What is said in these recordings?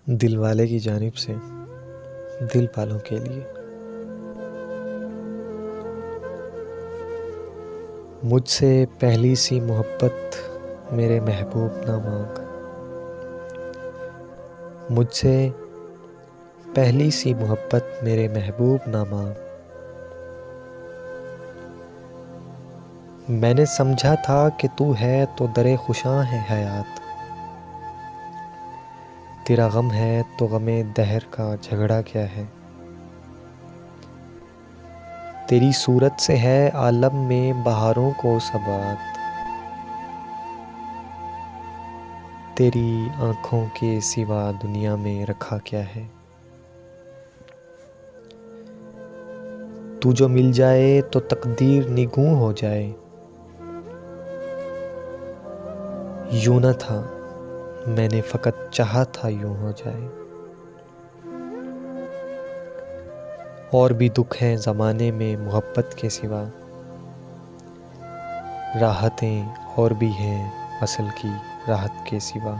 दिल वाले की जानिब से दिल वालों के लिए। मुझसे पहली सी मोहब्बत मेरे महबूब ना मांग। मुझसे पहली सी मोहब्बत मेरे महबूब ना मांग। मैंने समझा था कि तू है तो दरे खुशां है हयात। तेरा गम है तो गमे दहर का झगड़ा क्या है। तेरी सूरत से है आलम में बहारों को सबात। तेरी आँखों के सिवा दुनिया में रखा क्या है। तू जो मिल जाए तो तकदीर निगूं हो जाए। यूं न था मैंने फ़कत चाहा था यूं हो जाए। और भी दुख हैं ज़माने में मोहब्बत के सिवा। राहतें और भी हैं वसल की राहत के सिवा।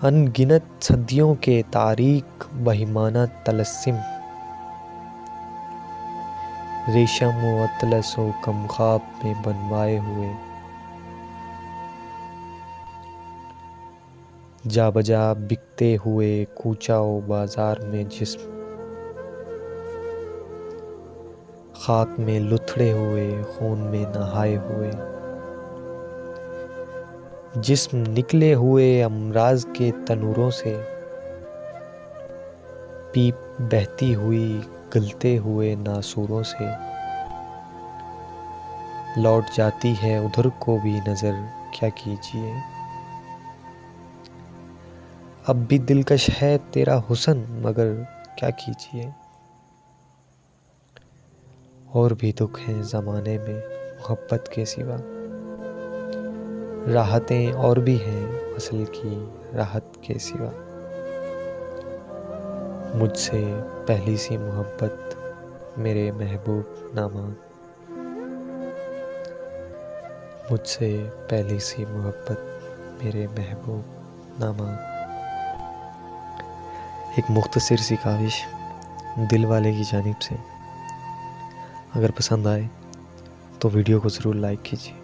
अनगिनत सदियों के तारीक बहिमाना तलस्सिम। रेशम व अतलस व कमखाब में बनवाए हुए। जा बजा बिकते हुए कूचा व बाजार में जिस्म। खाक में लुथड़े हुए खून में नहाए हुए। जिस्म निकले हुए अमराज के तनूरों से। पीप बहती हुई गलते हुए नासूरों से। लौट जाती है उधर को भी नज़र क्या कीजिए। अब भी दिलकश है तेरा हुस्न मगर क्या कीजिए। और भी दुख हैं ज़माने में मोहब्बत के सिवा। राहतें और भी हैं वसल की राहत के सिवा। मुझसे पहली सी मोहब्बत मेरे महबूब ना मांग। मुझसे पहली सी मोहब्बत मेरे महबूब ना मांग। एक मुख्तसर सी काविश दिल वाले की जानिब से। अगर पसंद आए तो वीडियो को ज़रूर लाइक कीजिए।